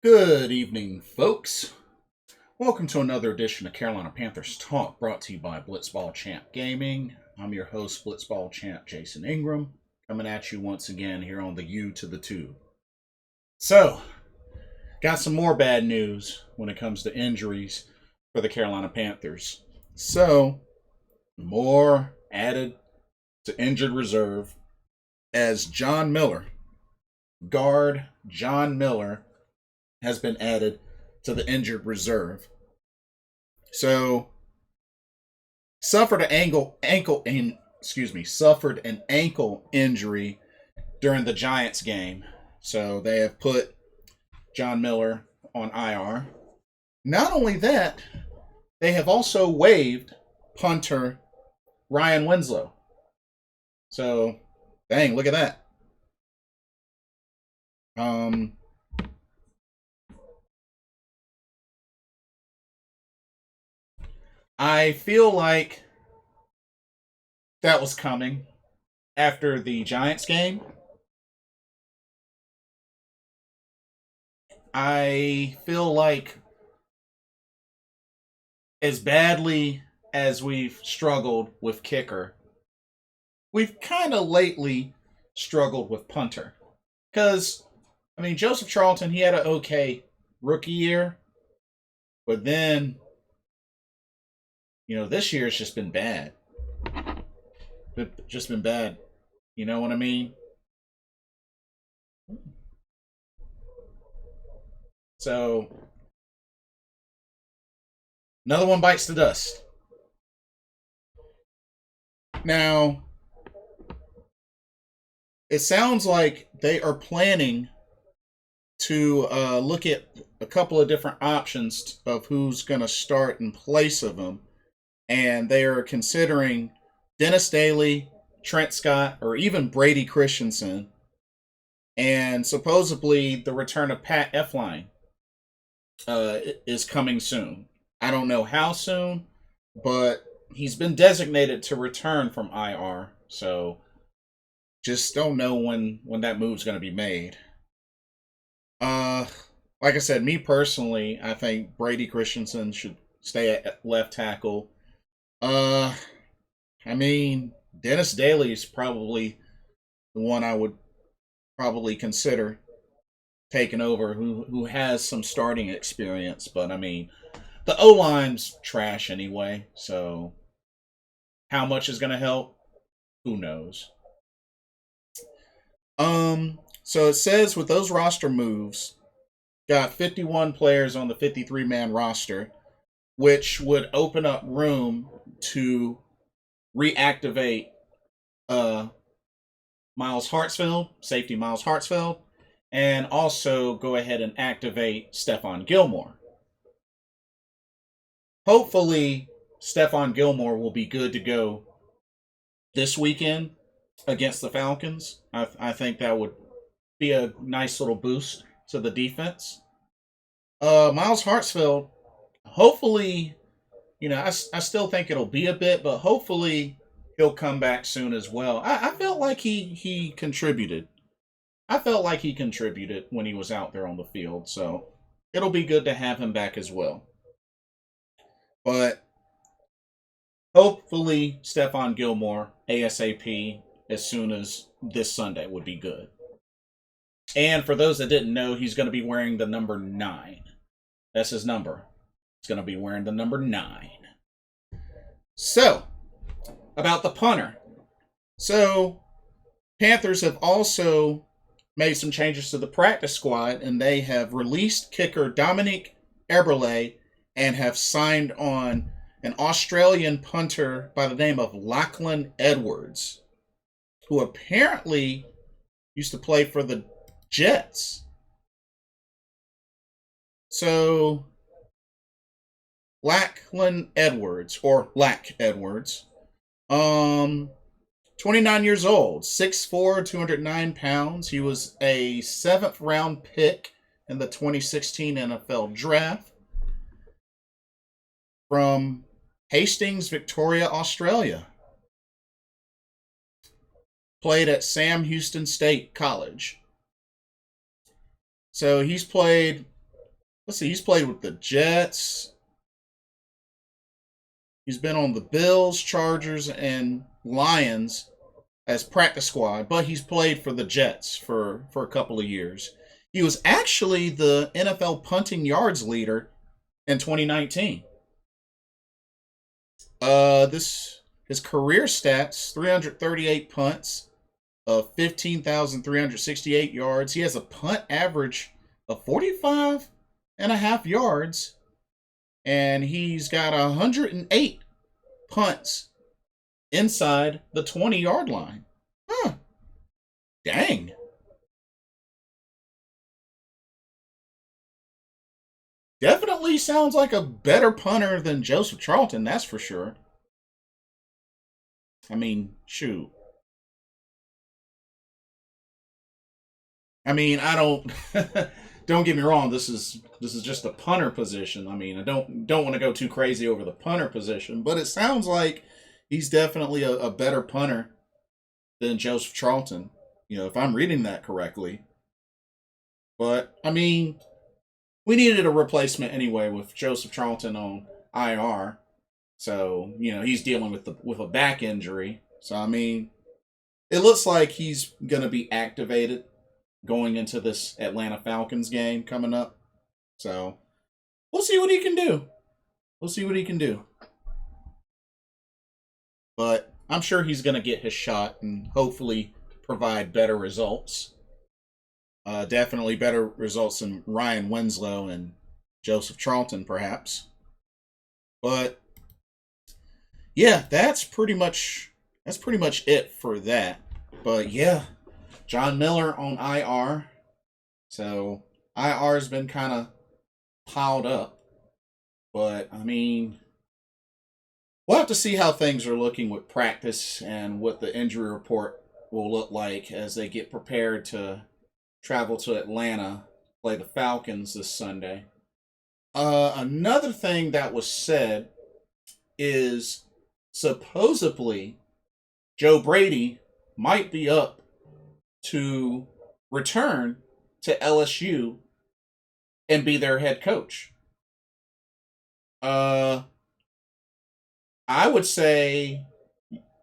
Good evening, folks. Welcome to another edition of Carolina Panthers Talk, brought to you by Blitzball Champ Gaming. I'm your host, Blitzball Champ Jason Ingram, coming at you once again here on the U to the Tube. So, got some more bad news when it comes to injuries for the Carolina Panthers. So, more added to injured reserve as John Miller, guard John Miller, has been added to the injured reserve. So, suffered an ankle injury during the Giants game. So they have put John Miller on IR. Not only that, they have also waived punter Ryan Winslow. So, dang, look at that. I feel like that was coming after the Giants game. I feel like as badly as we've struggled with kicker, we've kind of lately struggled with punter. Because, Joseph Charlton, he had an okay rookie year, but then this year has just been bad. Just been bad. You know what I mean? So, another one bites the dust. Now, it sounds like they are planning to look at a couple of different options of who's going to start in place of him. And they are considering Dennis Daly, Trent Scott, or even Brady Christensen. And supposedly the return of Pat Elflein is coming soon. I don't know how soon, but he's been designated to return from IR. So just don't know when that move's going to be made. Like I said, me personally, I think Brady Christensen should stay at left tackle. Dennis Daly is probably the one I would probably consider taking over, who has some starting experience. But the O-line's trash anyway, so how much is going to help? Who knows? So it says with those roster moves, got 51 players on the 53-man roster, which would open up room to reactivate Miles Hartsfield, safety Miles Hartsfield, and also go ahead and activate Stephon Gilmore. Hopefully, Stephon Gilmore will be good to go this weekend against the Falcons. I think that would be a nice little boost to the defense. Miles Hartsfield, hopefully, I still think it'll be a bit, but hopefully he'll come back soon as well. I felt like he contributed. I felt like he contributed when he was out there on the field, so it'll be good to have him back as well. But hopefully Stephon Gilmore, ASAP, as soon as this Sunday would be good. And for those that didn't know, he's going to be wearing the number 9. That's his number. He's going to be wearing the number 9. So, about the punter. So, Panthers have also made some changes to the practice squad, and they have released kicker Dominique Eberle and have signed on an Australian punter by the name of Lachlan Edwards, who apparently used to play for the Jets. So, Lachlan Edwards, or Lack Edwards, 29 years old, 6'4", 209 pounds. He was a 7th round pick in the 2016 NFL Draft from Hastings, Victoria, Australia. Played at Sam Houston State College. So he's played let's see, he's played with the Jets. He's been on the Bills, Chargers, and Lions as practice squad, but he's played for the Jets for a couple of years. He was actually the NFL punting yards leader in 2019. This his career stats: 338 punts, 15,368 yards. He has a punt average of 45 and a half yards, and he's got 108 punts inside the 20-yard line. Huh. Dang. Definitely sounds like a better punter than Joseph Charlton, that's for sure. I mean, shoot. I mean, I don't don't get me wrong, this is just a punter position. I mean, I don't want to go too crazy over the punter position, but it sounds like he's definitely a better punter than Joseph Charlton. If I'm reading that correctly. But I mean, we needed a replacement anyway with Joseph Charlton on IR. So, he's dealing with a back injury. So I mean, it looks like he's gonna be activated going into this Atlanta Falcons game coming up. So we'll see what he can do. We'll see what he can do. But I'm sure he's gonna get his shot and hopefully provide better results. Definitely better results than Ryan Winslow and Joseph Charlton, perhaps. But yeah, that's pretty much it for that. But yeah, John Miller on IR. So IR's been kind of piled up. But I mean, we'll have to see how things are looking with practice and what the injury report will look like as they get prepared to travel to Atlanta, play the Falcons this Sunday. Another thing that was said is supposedly Joe Brady might be up to return to LSU and be their head coach. Uh, I would say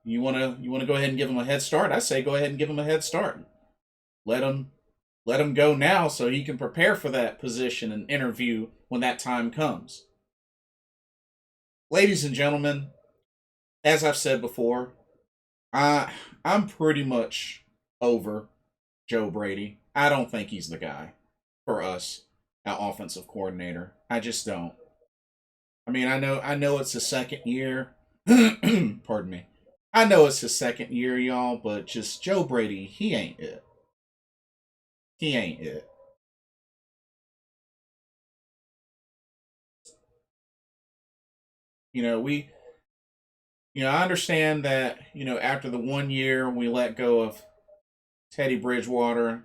you wanna go ahead and give him a head start. I say go ahead and give him a head start. Let him let him go now so he can prepare for that position and interview when that time comes. Ladies and gentlemen, as I've said before, I'm pretty much over Joe Brady. I don't think he's the guy for us, our offensive coordinator. I just don't. I mean, I know it's his second year. Pardon me. I know it's his second year, y'all, but just Joe Brady, he ain't it. He ain't it. You know, we I understand that, after the 1 year we let go of Teddy Bridgewater,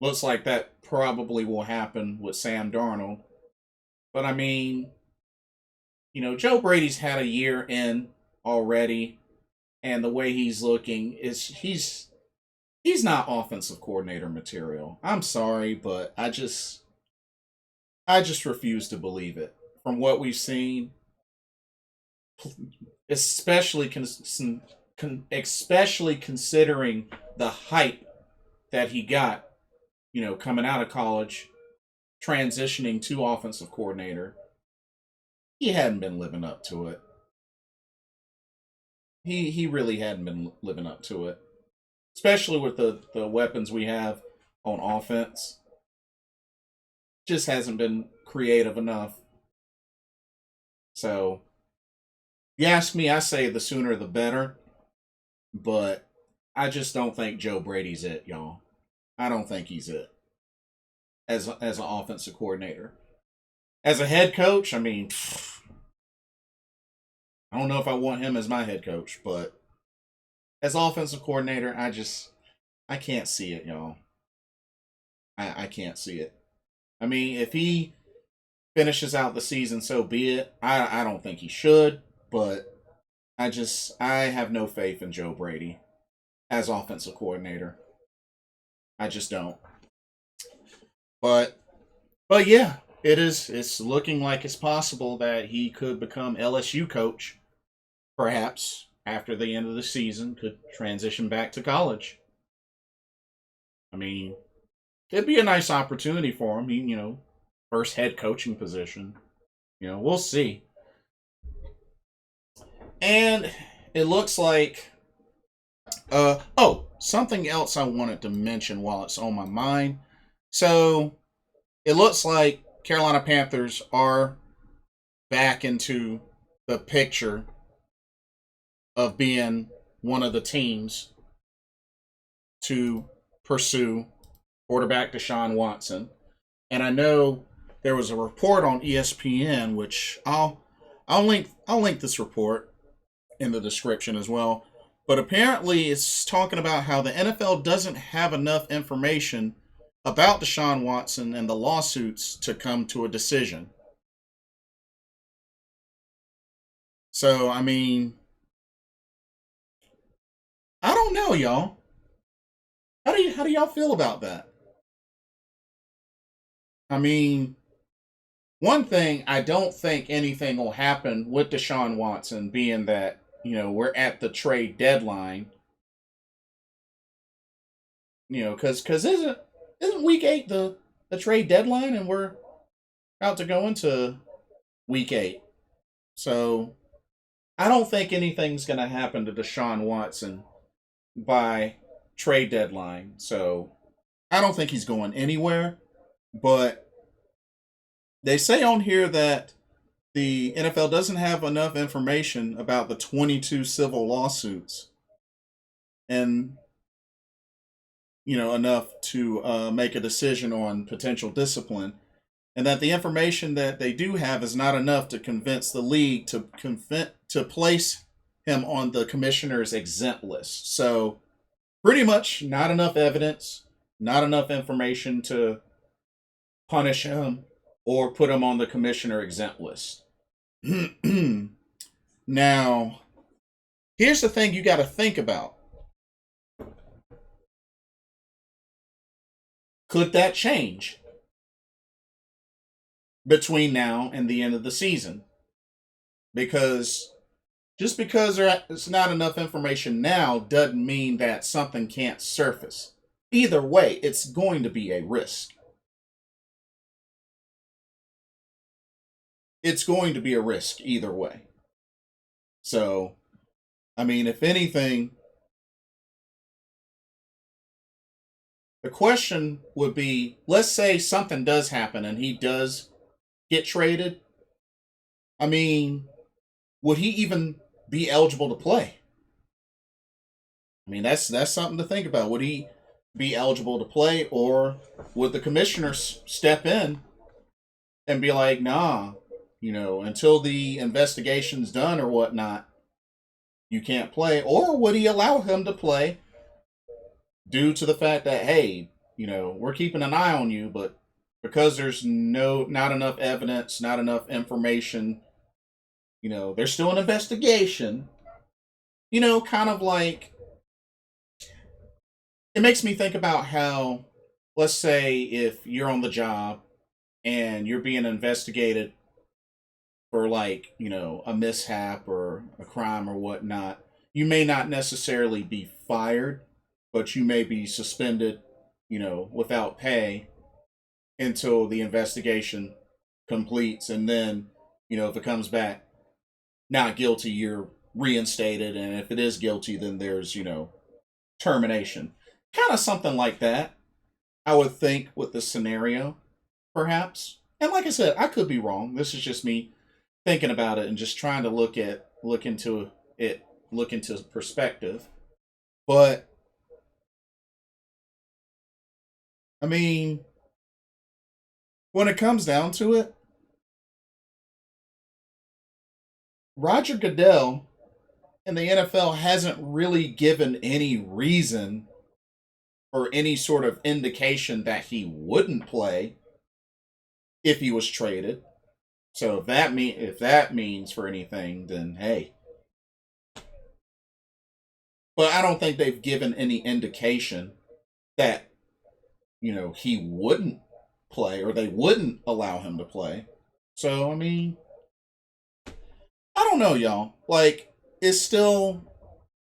looks like that probably will happen with Sam Darnold. But I mean, Joe Brady's had a year in already, and the way he's looking is he's not offensive coordinator material. I'm sorry, but I just refuse to believe it. From what we've seen, especially especially considering the hype that he got, coming out of college, transitioning to offensive coordinator, he hadn't been living up to it. He really hadn't been living up to it, especially with the weapons we have on offense. Just hasn't been creative enough. So, you ask me, I say the sooner the better. But I just don't think Joe Brady's it, y'all. I don't think he's it as an offensive coordinator. As a head coach, I mean, I don't know if I want him as my head coach, but as offensive coordinator, I can't see it, y'all. I can't see it. I mean, if he finishes out the season, so be it. I don't think he should, but I have no faith in Joe Brady as offensive coordinator. I just don't. But But yeah, it is. It's looking like it's possible that he could become LSU coach, perhaps after the end of the season. Could transition back to college. I mean, it'd be a nice opportunity for him. First head coaching position. We'll see. And it looks like something else I wanted to mention while it's on my mind. So it looks like Carolina Panthers are back into the picture of being one of the teams to pursue quarterback Deshaun Watson. And I know there was a report on ESPN, which I'll link this report in the description as well. But apparently, it's talking about how the NFL doesn't have enough information about Deshaun Watson and the lawsuits to come to a decision. So, I mean, I don't know, y'all. How do y'all feel about that? I mean, one thing, I don't think anything will happen with Deshaun Watson, being that we're at the trade deadline. Because isn't week 8 the trade deadline, and we're about to go into week 8. So I don't think anything's going to happen to Deshaun Watson by trade deadline. So I don't think he's going anywhere. But they say on here that the NFL doesn't have enough information about the 22 civil lawsuits and enough to make a decision on potential discipline, and that the information that they do have is not enough to convince the league to place him on the commissioner's exempt list. So pretty much not enough evidence, not enough information to punish him or put him on the commissioner exempt list. Now, here's the thing you got to think about. Could that change between now and the end of the season? Because just because there's not enough information now doesn't mean that something can't surface. Either way, it's going to be a risk. It's going to be a risk either way. So, I mean, if anything, the question would be, let's say something does happen and he does get traded. I mean, would he even be eligible to play? I mean, that's something to think about. Would he be eligible to play, or would the commissioners step in and be like, nah, until the investigation's done or whatnot, you can't play? Or would he allow him to play due to the fact that, hey, we're keeping an eye on you, but because there's not enough evidence, not enough information, there's still an investigation, kind of like, it makes me think about how, let's say if you're on the job and you're being investigated for a mishap or a crime or whatnot, you may not necessarily be fired, but you may be suspended, without pay until the investigation completes. And then, if it comes back not guilty, you're reinstated. And if it is guilty, then there's, termination. Kind of something like that, I would think, with the scenario, perhaps. And like I said, I could be wrong. This is just me thinking about it and just trying to look into perspective. But I mean, when it comes down to it, Roger Goodell and the NFL hasn't really given any reason or any sort of indication that he wouldn't play if he was traded. So if that means for anything, then hey. But I don't think they've given any indication that he wouldn't play, or they wouldn't allow him to play. So, I mean, I don't know, y'all. Like, it's still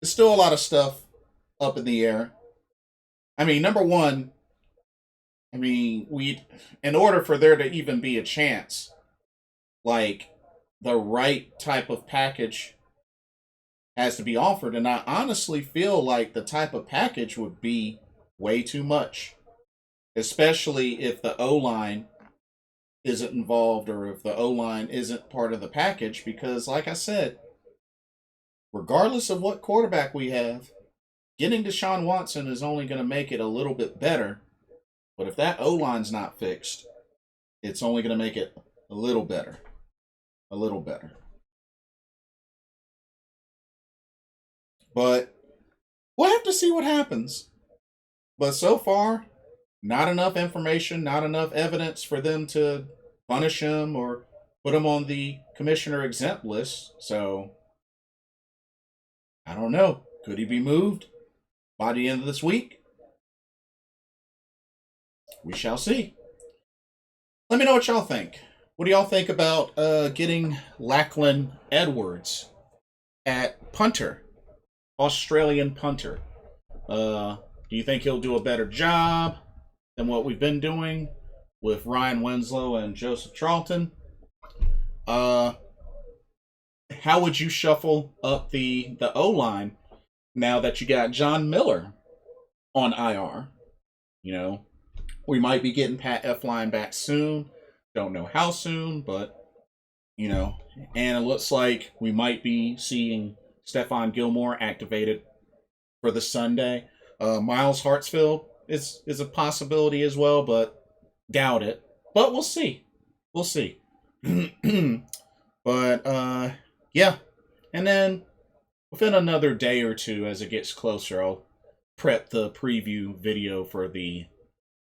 a lot of stuff up in the air. I mean, number one, I mean, in order for there to even be a chance, like, the right type of package has to be offered. And I honestly feel like the type of package would be way too much, especially if the O-line isn't involved or if the O-line isn't part of the package. Because, like I said, regardless of what quarterback we have, getting Deshaun Watson is only going to make it a little bit better. But if that O-line's not fixed, it's only going to make it a little better. A little better. But we'll have to see what happens. But so far, not enough information, not enough evidence for them to punish him or put him on the commissioner exempt list. So, I don't know. Could he be moved by the end of this week? We shall see. Let me know what y'all think. What do y'all think about getting Lachlan Edwards at punter? Australian punter. Do you think he'll do a better job than what we've been doing with Ryan Winslow and Joseph Charlton? How would you shuffle up the O-line now that you got John Miller on IR? You know, we might be getting Pat Elflein back soon. Don't know how soon, but, you know, and it looks like we might be seeing Stephon Gilmore activated for the Sunday. Miles Hartsfield is a possibility as well, but doubt it. But we'll see. We'll see. But, yeah. And then within another day or two, as it gets closer, I'll prep the preview video for the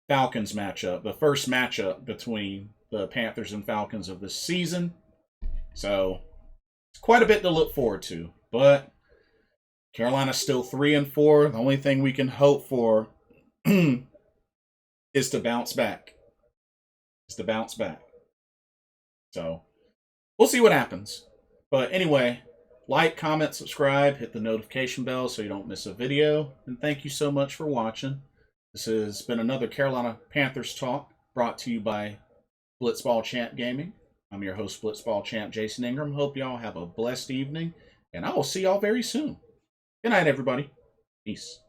Falcons matchup, the first matchup between the Panthers and Falcons of this season. So, it's quite a bit to look forward to. But Carolina's still 3-4. The only thing we can hope for is to bounce back. So, we'll see what happens. But anyway, like, comment, subscribe, hit the notification bell so you don't miss a video. And thank you so much for watching. This has been another Carolina Panthers Talk brought to you by Blitzball Champ Gaming. I'm your host, Blitzball Champ Jason Ingram. Hope y'all have a blessed evening, and I will see y'all very soon. Good night, everybody. Peace.